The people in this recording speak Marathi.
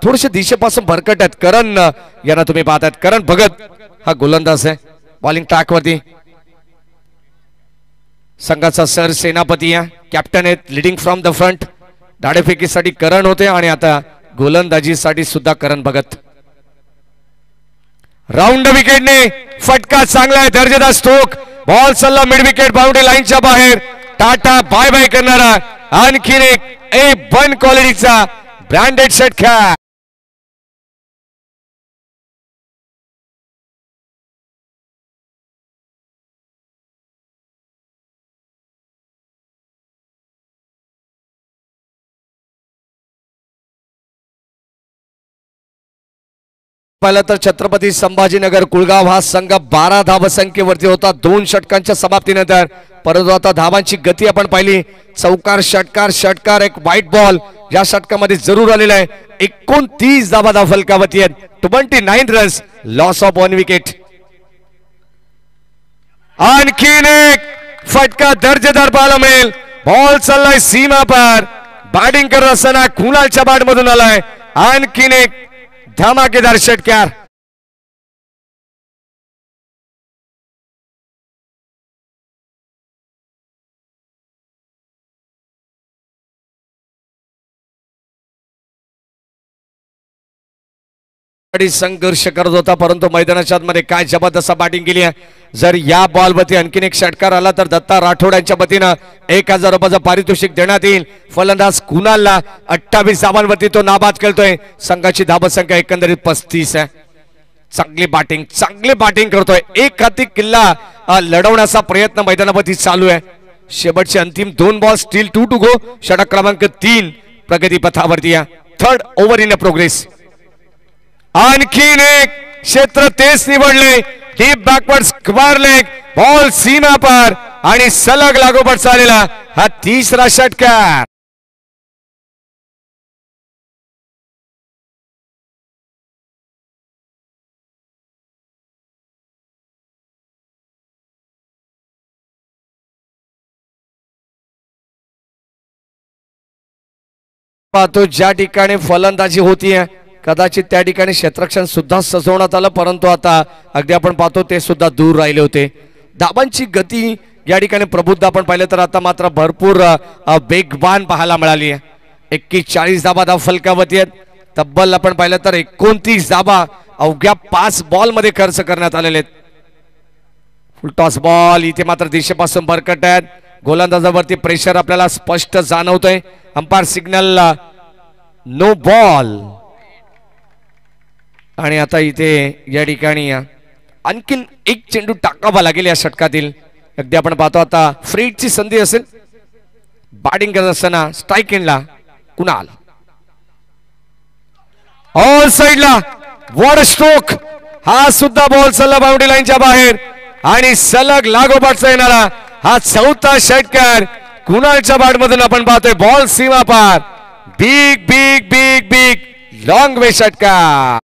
थोडेसे दिशेपासून भरकट आहेत. करण यांना तुम्ही पाहतायत. करण भगत हा गोलंदाज आहे बॉलिंग ट्रॅक वरती. संघाचा सर सेनापती या कॅप्टन आहेत. Leading from the front. डाडेफेकीसाठी करण होते आणि आता गोलंदाजीसाठी सुद्धा करण भगत. राऊंड विकेटने फटका चांगला आहे. दर्जेदार स्ट्रोक. बॉल सल्ला मिड विकेट बाउंड्री लाईनच्या बाहेर. टाटा बाय बाय करणारा आणखीन एक A1 क्वालिटीचा ब्रँडेड षटकार. पाहिलं तर छत्रपती संभाजीनगर कुळगाव हा संघ 12 धावसंख्येवरती होता 2 षटकांच्या समाप्तीनंतर. परंतु आता धावांची गती आपण पाहिली. चौकार षटकार षटकार एक व्हाईट बॉल या षटकामध्ये जरूर आलेला आहे. 29 धावा फलकावरती आहेत. 29 रन्स. Loss of 1 wicket. आणखीन एक फटका दर्जेदार पाहायला मिळेल. बॉल चाललाय सीमा पार. बॅटिंग करत असताना कुणालच्या बॅट मधून आलाय आणखीन एक धमाकेदार षटकार. संघर्ष करत होता परंतु मैदानाच्या आतमध्ये काय जबरदस्त बॅटिंग केली आहे. जर या बॉलवरती आणखीन एक षटकार आला तर दत्ता राठोड यांच्या वतीनं 1000 रुपयाचं पारितोषिक देण्यात येईल. फलंदाज कुणालला 28 धावांवरती तो नाबाद खेळतोय. संघाची धावसंख्या एकंदरीत 35 आहे. चांगली बॅटिंग करतोय. एक हाती किल्ला लढवण्याचा प्रयत्न मैदानावरती चालू आहे. शेवटचे अंतिम 2 बॉल स्टील 2 टू गो. षटक क्रमांक 3 प्रगती पथावरती आहे. 3rd over in progress. आणखीन एक क्षेत्र तेच निवडले. Deep backward square leg. Ball सीमा पार आणि सलग लागोपाठ चाललेला हा 3रा षटकार. पाहतो ज्या ठिकाणी फलंदाजी होतीये कदाचित त्या ठिकाणी क्षेत्ररक्षण सुद्धा सजवण्यात आलं परंतु आता अगदी आपण पाहतो ते सुद्धा दूर राहिले होते. धाबांची गती या ठिकाणी प्रबुद्ध आपण पाहिलं तर आता मात्र भरपूर वेगवान पाहायला मिळाली आहे. 41 धावा फलकावरती आहेत. तब्बल आपण पाहिलं तर 29 धावा अवघ्या 5 बॉल मध्ये खर्च करण्यात आलेले आहेत. फुल टॉस बॉल इथे मात्र दिशेपासून भरकट आहेत. गोलंदाजावरती प्रेशर आपल्याला स्पष्ट जाणवतोय. Umpire signal no ball. आणि आता इथे या ठिकाणी आणखीन एक चेंडू टाकावा लागेल या षटकातील. अगदी आपण पाहतो आता फ्रीडची संधी असेल. बॅटिंग करत असताना स्ट्राइक एंडला कुणाल. ऑल साइडला वॉड स्ट्रोक. हा सुद्धा बॉल सल्ला बाउंड्री लाईनच्या बाहेर आणि सलग लागोपाठचा येणारा हा 4था षटकार कुणालच्या बॅट मधून आपण पाहतोय. बॉल सीमा पार. Big big big big long वे षटकार.